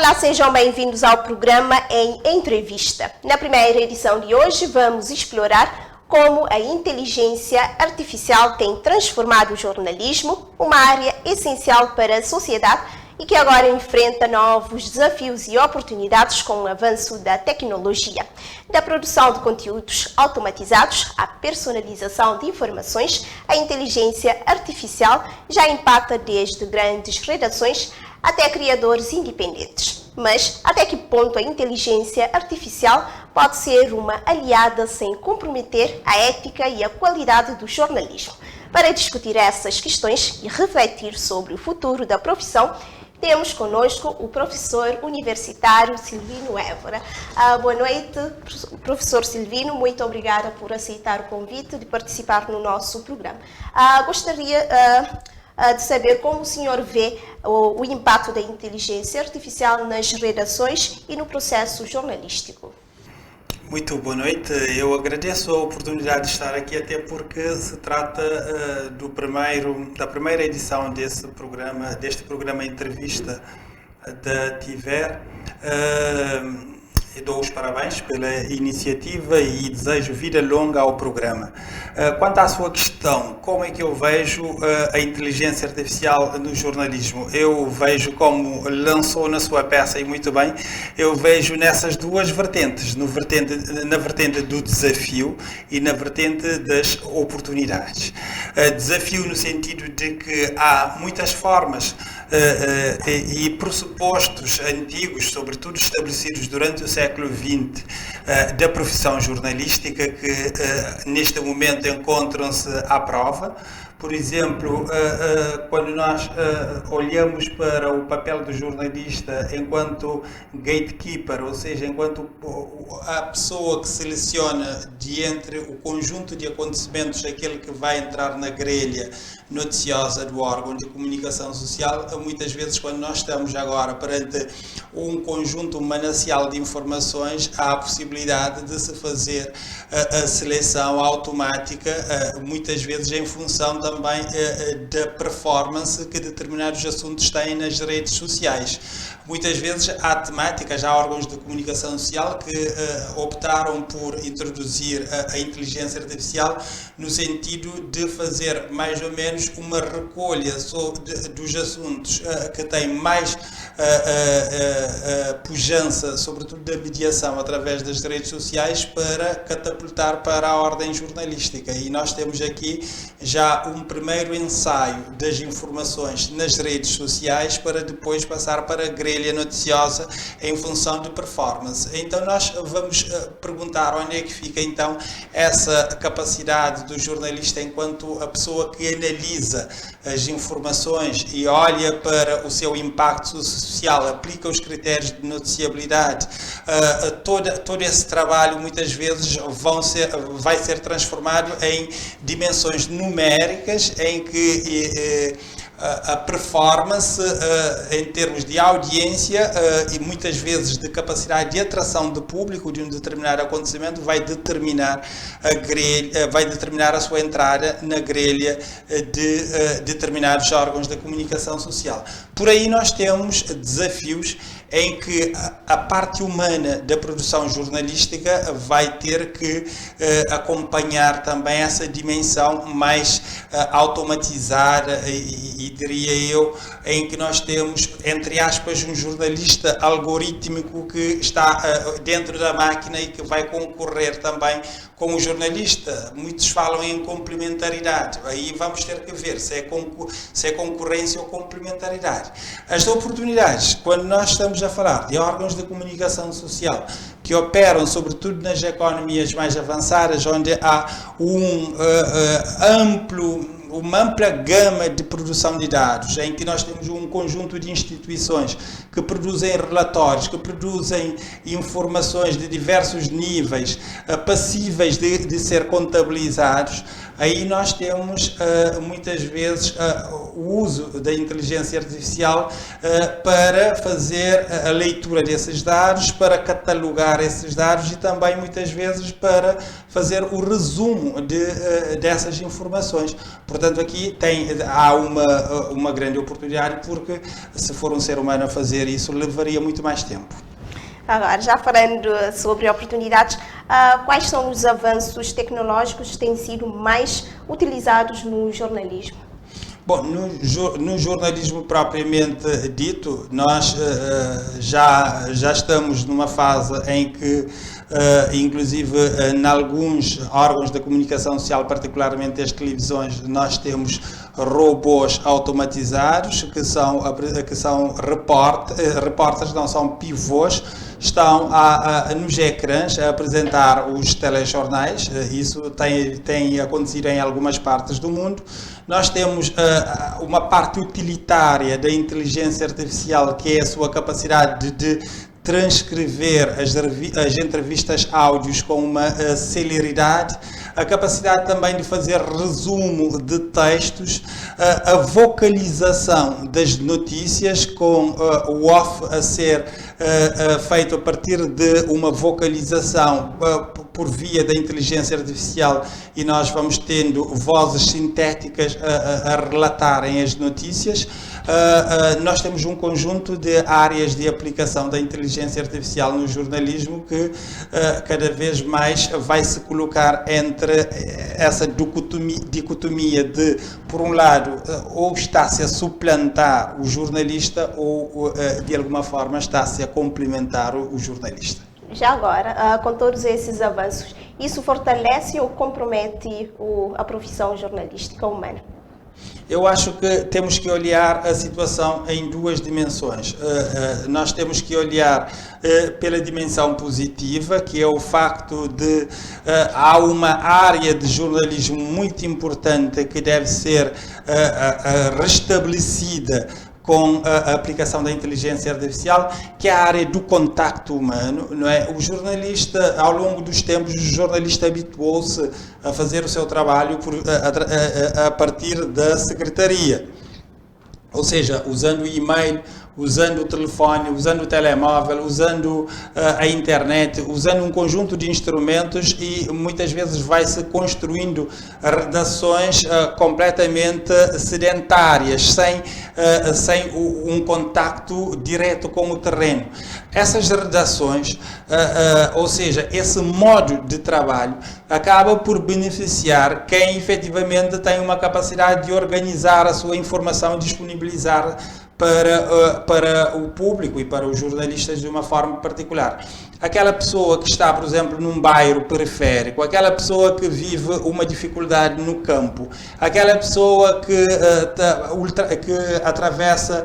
Olá, sejam bem-vindos ao programa Em Entrevista. Na primeira edição de hoje vamos explorar como a inteligência artificial tem transformado o jornalismo, uma área essencial para a sociedade e que agora enfrenta novos desafios e oportunidades com o avanço da tecnologia. Da produção de conteúdos automatizados à personalização de informações, a inteligência artificial já impacta desde grandes redações até criadores independentes. Mas até que ponto a inteligência artificial pode ser uma aliada sem comprometer a ética e a qualidade do jornalismo? Para discutir essas questões e refletir sobre o futuro da profissão, temos conosco o professor universitário Silvino Évora. Boa noite, professor Silvino. Muito obrigada por aceitar o convite de participar no nosso programa. Gostaria de saber como o senhor vê o impacto da inteligência artificial nas redações e no processo jornalístico. Muito boa noite. Eu agradeço a oportunidade de estar aqui, até porque se trata da primeira edição deste programa Entrevista da TIVER. Eu dou os parabéns pela iniciativa e desejo vida longa ao programa. Quanto à sua questão, como é que eu vejo a inteligência artificial no jornalismo? Eu vejo, como lançou na sua peça e muito bem, eu vejo nessas duas vertentes, na vertente do desafio e na vertente das oportunidades. Desafio no sentido de que há muitas formas e pressupostos antigos, sobretudo estabelecidos durante o século XX, da profissão jornalística que neste momento encontram-se à prova. Por exemplo, quando nós olhamos para o papel do jornalista enquanto gatekeeper, ou seja, enquanto a pessoa que seleciona de entre o conjunto de acontecimentos aquele que vai entrar na grelha noticiosa do órgão de comunicação social, muitas vezes quando nós estamos agora perante um conjunto, um manancial de informações, há a possibilidade de se fazer a seleção automática, muitas vezes em função também da performance que determinados assuntos têm nas redes sociais. Muitas vezes há temáticas, há órgãos de comunicação social que optaram por introduzir a inteligência artificial no sentido de fazer mais ou menos uma recolha dos assuntos que têm mais pujança, sobretudo da mediação através das redes sociais, para catapultar para a ordem jornalística. E nós temos aqui já um primeiro ensaio das informações nas redes sociais para depois passar para a grelha noticiosa em função de performance. Então nós vamos perguntar onde é que fica então essa capacidade do jornalista enquanto a pessoa que analisa as informações e olha para o seu impacto social, aplica os critérios de noticiabilidade. Todo esse trabalho muitas vezes vai ser transformado em dimensões numéricas em que a performance em termos de audiência e muitas vezes de capacidade de atração de público de um determinado acontecimento vai determinar a sua entrada na grelha de determinados órgãos da comunicação social. Por aí nós temos desafios em que a parte humana da produção jornalística vai ter que acompanhar também essa dimensão mais automatizada e diria eu, em que nós temos, entre aspas, um jornalista algorítmico que está dentro da máquina e que vai concorrer também com o jornalista. Muitos falam em complementaridade, aí vamos ter que ver se é concorrência ou complementaridade. As oportunidades, quando nós estamos a falar de órgãos de comunicação social que operam sobretudo nas economias mais avançadas, onde há uma ampla gama de produção de dados, em que nós temos um conjunto de instituições que produzem relatórios, que produzem informações de diversos níveis, passíveis de ser contabilizados. Aí nós temos muitas vezes o uso da inteligência artificial para fazer a leitura desses dados, para catalogar esses dados e também muitas vezes para fazer o resumo dessas informações. Portanto, portanto, aqui há uma grande oportunidade, porque se for um ser humano a fazer isso, levaria muito mais tempo. Agora, já falando sobre oportunidades, quais são os avanços tecnológicos que têm sido mais utilizados no jornalismo? Bom, no jornalismo propriamente dito, nós já estamos numa fase em que, inclusive, em alguns órgãos da comunicação social, particularmente as televisões, nós temos robôs automatizados que são repórteres, não são pivôs, estão nos ecrãs a apresentar os telejornais. Isso tem acontecido em algumas partes do mundo. Nós temos uma parte utilitária da inteligência artificial, que é a sua capacidade de transcrever as entrevistas áudios com uma celeridade, a capacidade também de fazer resumo de textos, a vocalização das notícias, com o off a ser feito a partir de uma vocalização por via da inteligência artificial, e nós vamos tendo vozes sintéticas a relatarem as notícias. Nós temos um conjunto de áreas de aplicação da inteligência artificial no jornalismo que cada vez mais vai se colocar entre essa dicotomia de, por um lado, ou está-se a suplantar o jornalista ou, de alguma forma, está-se a complementar o jornalista. Já agora, com todos esses avanços, isso fortalece ou compromete a profissão jornalística humana? Eu acho que temos que olhar a situação em duas dimensões. Nós temos que olhar pela dimensão positiva, que é o facto de há uma área de jornalismo muito importante que deve ser restabelecida com a aplicação da inteligência artificial, que é a área do contacto humano, não é? O jornalista, ao longo dos tempos, o jornalista habituou-se a fazer o seu trabalho a partir da secretaria, ou seja, usando o e-mail, usando o telefone, usando o telemóvel, usando a internet, usando um conjunto de instrumentos, e muitas vezes vai-se construindo redações completamente sedentárias, sem um contacto direto com o terreno. Essas redações, ou seja, esse modo de trabalho, acaba por beneficiar quem efetivamente tem uma capacidade de organizar a sua informação e disponibilizar para o público e para os jornalistas de uma forma particular. Aquela pessoa que está, por exemplo, num bairro periférico, aquela pessoa que vive uma dificuldade no campo, aquela pessoa que atravessa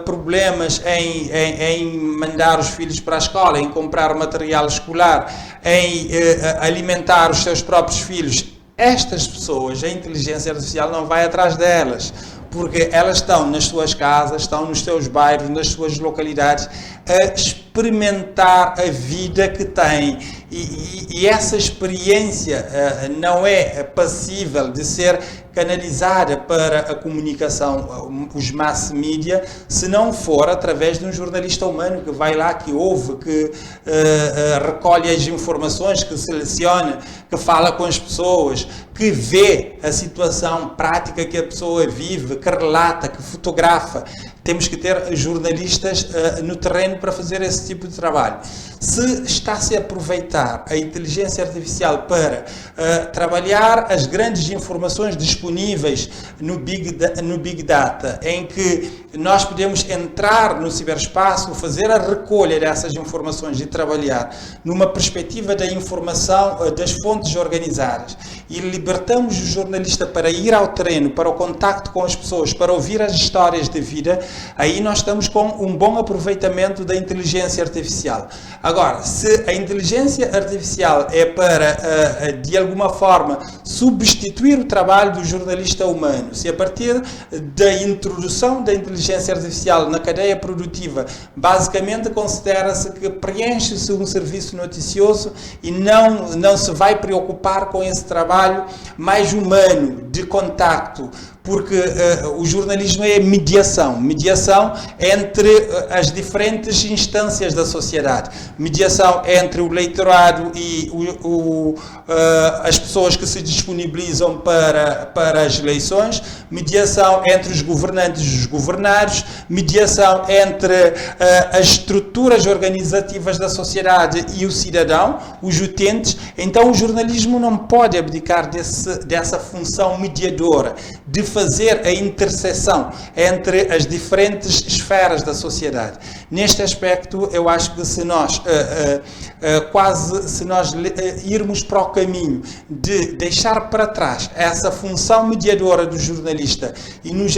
problemas em mandar os filhos para a escola, em comprar material escolar, em alimentar os seus próprios filhos. Estas pessoas, a inteligência artificial não vai atrás delas, porque elas estão nas suas casas, estão nos seus bairros, nas suas localidades, a experimentar a vida que têm. E essa experiência não é passível de ser canalizada para a comunicação, os mass media, se não for através de um jornalista humano que vai lá, que ouve, que recolhe as informações, que seleciona, que fala com as pessoas, que vê a situação prática que a pessoa vive, que relata, que fotografa. Temos que ter jornalistas no terreno para fazer esse tipo de trabalho. Se está-se a aproveitar a inteligência artificial para trabalhar as grandes informações disponíveis no Big Data, em que nós podemos entrar no ciberespaço, fazer a recolha dessas informações e trabalhar numa perspectiva da informação das fontes organizadas, e libertamos o jornalista para ir ao terreno, para o contacto com as pessoas, para ouvir as histórias de vida, aí nós estamos com um bom aproveitamento da inteligência artificial. Agora, se a inteligência artificial é para, de alguma forma, substituir o trabalho do jornalista humano, se a partir da introdução da inteligência artificial na cadeia produtiva, basicamente considera-se que preenche-se um serviço noticioso e não se vai preocupar com esse trabalho mais humano, de contacto, porque o jornalismo é mediação entre as diferentes instâncias da sociedade, mediação entre o eleitorado e as pessoas que se disponibilizam para as eleições, mediação entre os governantes e os governados, mediação entre as estruturas organizativas da sociedade e o cidadão, os utentes. Então o jornalismo não pode abdicar dessa função mediadora, de fazer a interseção entre as diferentes esferas da sociedade. Neste aspecto, eu acho que se nós irmos para o caminho de deixar para trás essa função mediadora do jornalista e nos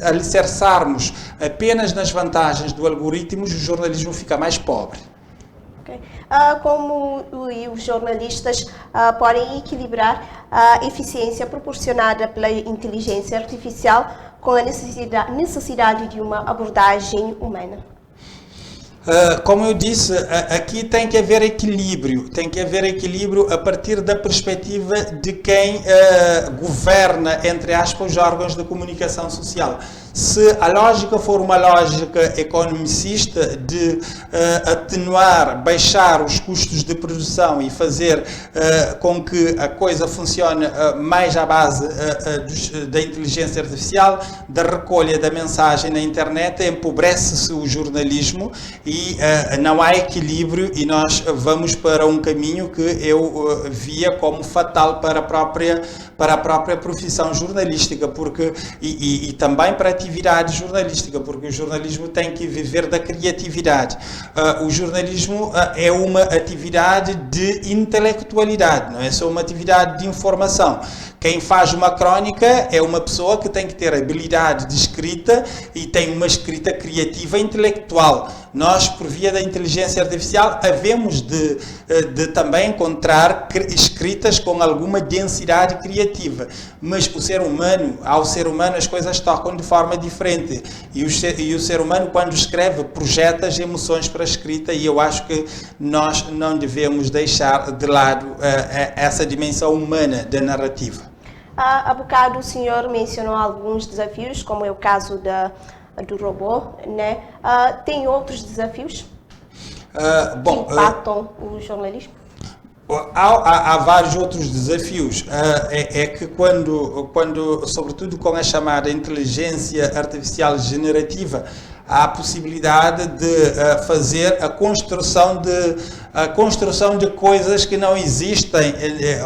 alicerçarmos apenas nas vantagens do algoritmo, o jornalismo fica mais pobre. Okay. Como os jornalistas podem equilibrar a eficiência proporcionada pela inteligência artificial com a necessidade de uma abordagem humana? Como eu disse, aqui tem que haver equilíbrio a partir da perspectiva de quem governa, entre aspas, os órgãos de comunicação social. Se a lógica for uma lógica economicista de atenuar, baixar os custos de produção e fazer com que a coisa funcione mais à base da inteligência artificial, da recolha da mensagem na internet, empobrece-se o jornalismo e não há equilíbrio, e nós vamos para um caminho que eu via como fatal para a própria profissão jornalística, porque e também para a atividade jornalística, porque o jornalismo tem que viver da criatividade. O jornalismo é uma atividade de intelectualidade, não é só uma atividade de informação. Quem faz uma crónica é uma pessoa que tem que ter habilidade de escrita e tem uma escrita criativa e intelectual. Nós, por via da inteligência artificial, havemos de também encontrar escritas com alguma densidade criativa, mas ao ser humano as coisas tocam de forma diferente, e o ser humano, quando escreve, projeta as emoções para a escrita, e eu acho que nós não devemos deixar de lado essa dimensão humana da narrativa. Há bocado o senhor mencionou alguns desafios, como é o caso do robô, né? Tem outros desafios que impactam o jornalismo? Há vários outros desafios. É que quando, sobretudo com a chamada inteligência artificial generativa, há a possibilidade de fazer a construção de coisas que não existem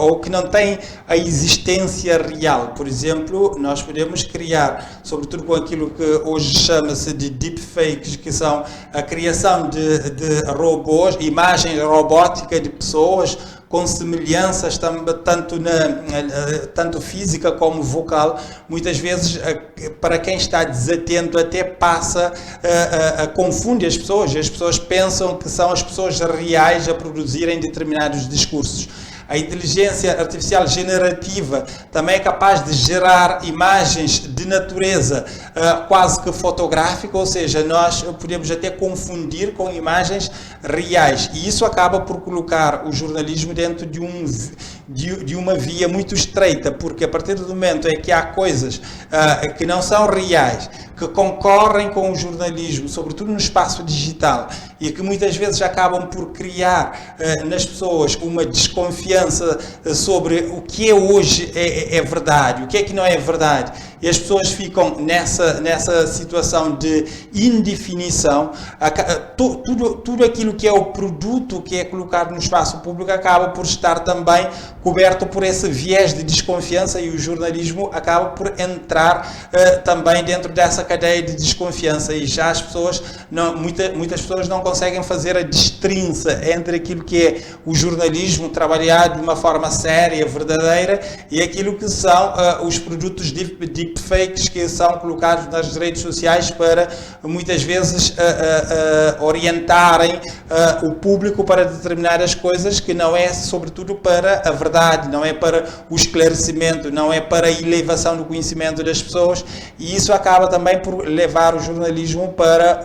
ou que não têm a existência real. Por exemplo, nós podemos criar, sobretudo com aquilo que hoje chama-se de deepfakes, que são a criação de robôs, imagem robótica de pessoas com semelhanças tanto física como vocal. Muitas vezes, para quem está desatento, até passa confunde as pessoas, e as pessoas pensam que são as pessoas reais a produzirem determinados discursos. A inteligência artificial generativa também é capaz de gerar imagens de natureza quase que fotográfica, ou seja, nós podemos até confundir com imagens reais, e isso acaba por colocar o jornalismo dentro de uma via muito estreita, porque a partir do momento em que há coisas que não são reais, que concorrem com o jornalismo, sobretudo no espaço digital, e que muitas vezes acabam por criar nas pessoas uma desconfiança sobre o que hoje é verdade, o que é que não é verdade, e as pessoas ficam nessa situação de indefinição. Tudo aquilo que é o produto que é colocado no espaço público acaba por estar também coberto por esse viés de desconfiança, e o jornalismo acaba por entrar também dentro dessa cadeia de desconfiança, e já as pessoas, muitas pessoas não conseguem fazer a destrinça entre aquilo que é o jornalismo trabalhado de uma forma séria, verdadeira, e aquilo que são os produtos deepfakes que são colocados nas redes sociais para muitas vezes orientarem o público para determinadas coisas que não é sobretudo para a verdade, não é para o esclarecimento, não é para a elevação do conhecimento das pessoas, e isso acaba também por levar o jornalismo para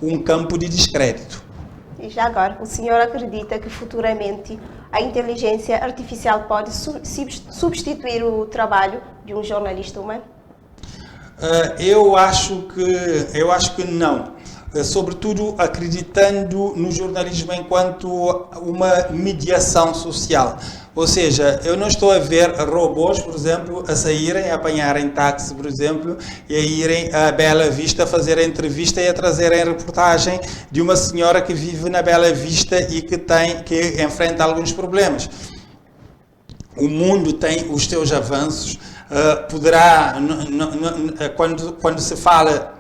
um campo de descrédito. E já agora, o senhor acredita que futuramente a inteligência artificial pode substituir o trabalho de um jornalista humano? Eu acho que não. Sobretudo acreditando no jornalismo enquanto uma mediação social. Ou seja, eu não estou a ver robôs, por exemplo, a saírem, a apanharem táxi, por exemplo, e a irem a Bela Vista fazer a entrevista e a trazerem a reportagem de uma senhora que vive na Bela Vista e que enfrenta alguns problemas. O mundo tem os seus avanços, quando se fala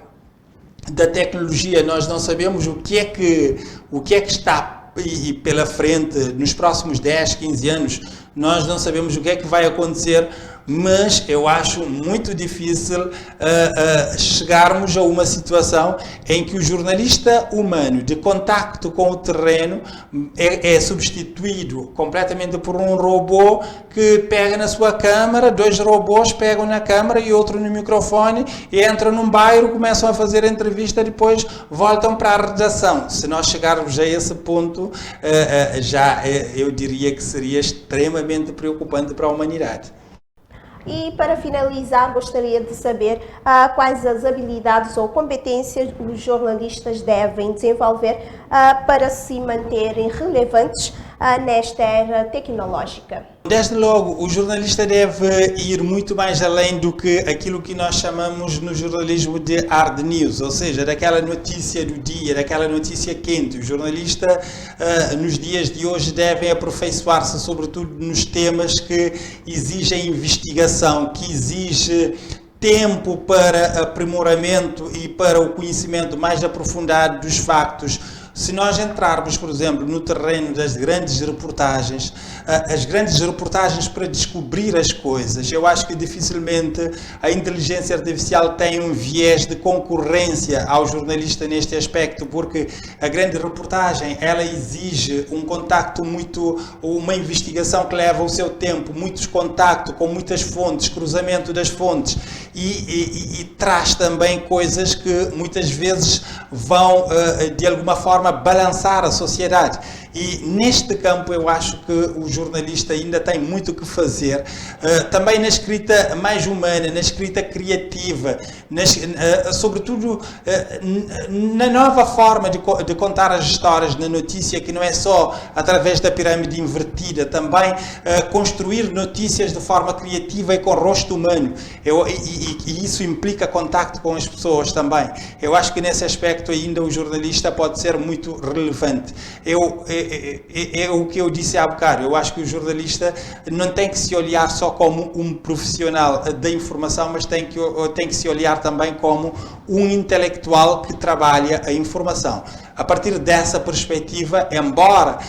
da tecnologia, nós não sabemos o que é que está pela frente nos próximos 10, 15 anos. Nós não sabemos o que é que vai acontecer, mas eu acho muito difícil chegarmos a uma situação em que o jornalista humano de contacto com o terreno é substituído completamente por um robô que pega na sua câmara, 2 robôs pegam na câmara e outro no microfone e entram num bairro, começam a fazer a entrevista, depois voltam para a redação. Se nós chegarmos a esse ponto, eu diria que seria extremamente preocupante para a humanidade. E para finalizar, gostaria de saber quais as habilidades ou competências os jornalistas devem desenvolver para se manterem relevantes nesta era tecnológica. Desde logo, o jornalista deve ir muito mais além do que aquilo que nós chamamos no jornalismo de hard news, ou seja, daquela notícia do dia, daquela notícia quente. O jornalista, nos dias de hoje, deve aperfeiçoar-se, sobretudo nos temas que exigem investigação, que exige tempo para aprimoramento e para o conhecimento mais aprofundado dos factos. Se nós entrarmos, por exemplo, no terreno das grandes reportagens, as grandes reportagens para descobrir as coisas, eu acho que dificilmente a inteligência artificial tem um viés de concorrência ao jornalista neste aspecto, porque a grande reportagem, ela exige um contacto uma investigação que leva o seu tempo, muitos contactos com muitas fontes, cruzamento das fontes e traz também coisas que muitas vezes vão, de alguma forma, balançar a sociedade. E neste campo eu acho que o jornalista ainda tem muito que fazer, também na escrita mais humana, na escrita criativa, sobretudo na nova forma de contar as histórias na notícia, que não é só através da pirâmide invertida, também construir notícias de forma criativa e com rosto humano. E isso implica contacto com as pessoas também. Eu acho que nesse aspecto ainda o jornalista pode ser muito relevante. É o que eu disse há bocado. Eu acho que o jornalista não tem que se olhar só como um profissional da informação, mas tem que se olhar também como um intelectual que trabalha a informação. A partir dessa perspectiva, embora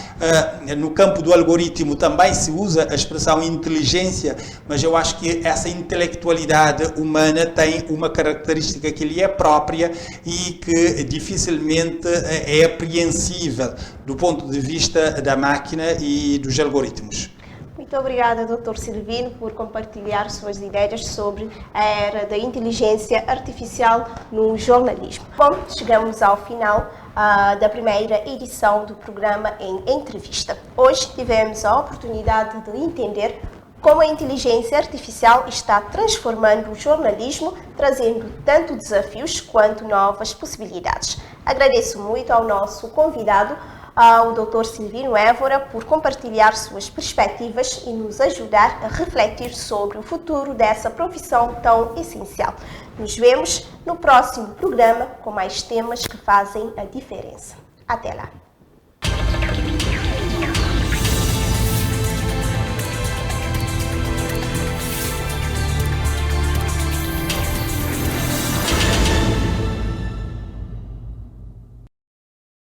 no campo do algoritmo também se usa a expressão inteligência, mas eu acho que essa intelectualidade humana tem uma característica que lhe é própria e que dificilmente é apreensível do ponto de vista da máquina e dos algoritmos. Muito obrigada, Dr. Silvino, por compartilhar suas ideias sobre a era da inteligência artificial no jornalismo. Bom, chegamos ao final da primeira edição do programa em entrevista. Hoje tivemos a oportunidade de entender como a inteligência artificial está transformando o jornalismo, trazendo tanto desafios quanto novas possibilidades. Agradeço muito ao nosso convidado, ao Dr. Silvino Évora, por compartilhar suas perspectivas e nos ajudar a refletir sobre o futuro dessa profissão tão essencial. Nos vemos no próximo programa com mais temas que fazem a diferença. Até lá!